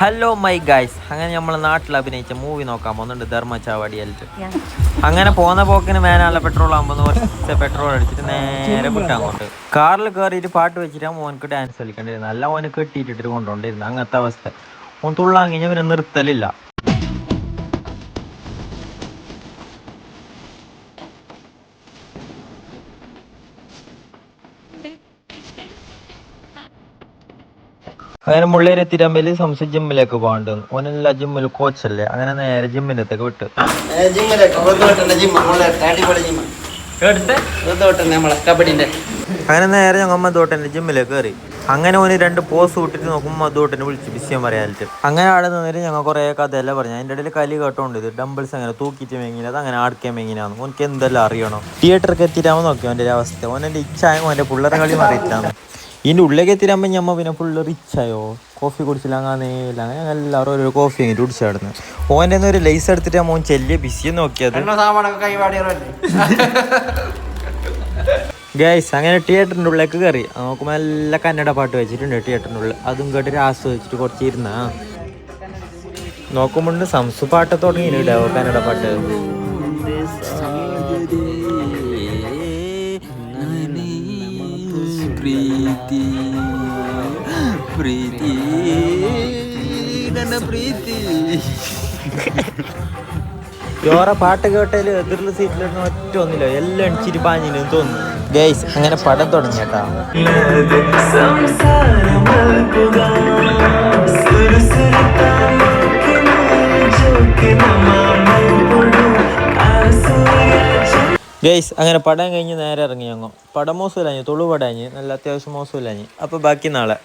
Hello my guys, അങ്ങനെ നമ്മളെ നാട്ടിൽ അഭിനയിച്ച മൂവി നോക്കാൻ പോകുന്നുണ്ട്, ധർമ്മച്ചാവടിയായിട്ട്. അങ്ങനെ പോകുന്ന പോക്കിന് വേനാനുള്ള പെട്രോൾ ആകുമ്പോൾ കുറച്ച് പെട്രോൾ അടിച്ചിട്ട് നേരെ വിട്ടാൽ അങ്ങോട്ട് കാറിൽ കയറിയിട്ട് പാട്ട് വെച്ചിട്ട് മോനക്ക് ഡാൻസ് കളിക്കേണ്ടിരുന്നത്. നല്ല മോന് കെട്ടിയിട്ടിട്ട് കൊണ്ടുകൊണ്ടിരുന്നു. അങ്ങനത്തെ അവസ്ഥ. ഓൻ തുള്ളാൻ കഴിഞ്ഞാൽ പിന്നെ നിർത്തലില്ല. അങ്ങനെ മുള്ളേരെ തിരുമ്പല് സംശയ ജിമ്മിലേക്ക് പോകണ്ടെന്ന്. ഓനെല്ലാം ജിമ്മിൽ കോച്ചല്ലേ. അങ്ങനെ നേരെ ജിമ്മിനത്തേക്ക് വിട്ട് അങ്ങനെ നേരെ ഞങ്ങൾ മധുവട്ടൻ്റെ ജിമ്മിലേക്ക് കയറി. അങ്ങനെ ഓന് 2 പോസ് വിട്ടിട്ട് നോക്കുമ്പോൾ മധുവട്ടനെ വിളിച്ച് വിഷയം പറയാനിട്ട്. അങ്ങനെ അവിടെ നിന്നിട്ട് ഞങ്ങൾ കുറേ കഥയെല്ലാം പറഞ്ഞു. അതിൻ്റെ ഇടയിൽ കലി കേട്ടോണ്ട് ഇത് ഡംബിൾസ് അങ്ങനെ തൂക്കിയിട്ട് മേങ്ങിനത്, അങ്ങനെ ആർക്കാൻ മേങ്ങിനാന്ന് ഓനക്ക് എന്തെല്ലാം അറിയണം. തിയേറ്റർക്ക് എത്തിയിട്ടാകുമ്പോൾ നോക്കി അവൻ്റെ ഒരു അവസ്ഥ. ഓനെൻ്റെ ഇച്ഛായ ഓൻ്റെ പിള്ളേരെ കളി മാറിയിട്ടാണ്. ഇതിൻ്റെ ഉള്ളിലേക്ക് എത്തിരാകുമ്പോൾ ഞമ്മ പിന്നെ ഫുള്ള് റിച്ചായോ. കോഫി കുടിച്ചില്ല, അങ്ങനെയില്ല. അങ്ങനെ എല്ലാവരും ഒരു കോഫി കഴിഞ്ഞിട്ട് കുടിച്ചാടുന്നു. ഓൻ്റെ ഒരു ലൈസ് എടുത്തിട്ട് മോൻ ചെല്ലിയ ബിസിയെ നോക്കിയത്. ഗൈസ് അങ്ങനെ തിയേറ്ററിൻ്റെ ഉള്ളിലേക്ക് കയറി നോക്കുമ്പോൾ നല്ല കന്നഡ പാട്ട് വെച്ചിട്ടുണ്ട് തിയേറ്ററിൻ്റെ ഉള്ളിൽ. അതും കേട്ടിട്ട് ആസ്വദിച്ചിട്ട് കുറച്ച് ഇരുന്ന നോക്കുമ്പോൾ സംസു പാട്ട് തുടങ്ങിയിട്ടോ കന്നഡ പാട്ട്. പ്രീതി പ്രീതി പ്രീതി ചോറ പാട്ട് കേട്ടാല് എതിർള്ള സീറ്റിലിരുന്ന് ഒറ്റ ഒന്നില്ല, എല്ലാം അടിച്ചിട്ട് പാഞ്ഞിന് തോന്നുന്നു. ഗൈസ് അങ്ങനെ പടം തുടങ്ങി കേട്ടാ. ഗൈസ് അങ്ങനെ പടം കഴിഞ്ഞ് നേരെ ഇറങ്ങി. ഞങ്ങൾ പടം മോശമില്ലാഞ്ഞ്, തൊളു പടാഞ്ഞ്, നല്ല അത്യാവശ്യം മോശമില്ലാഞ്ഞ്. അപ്പോൾ ബാക്കി നാളെ.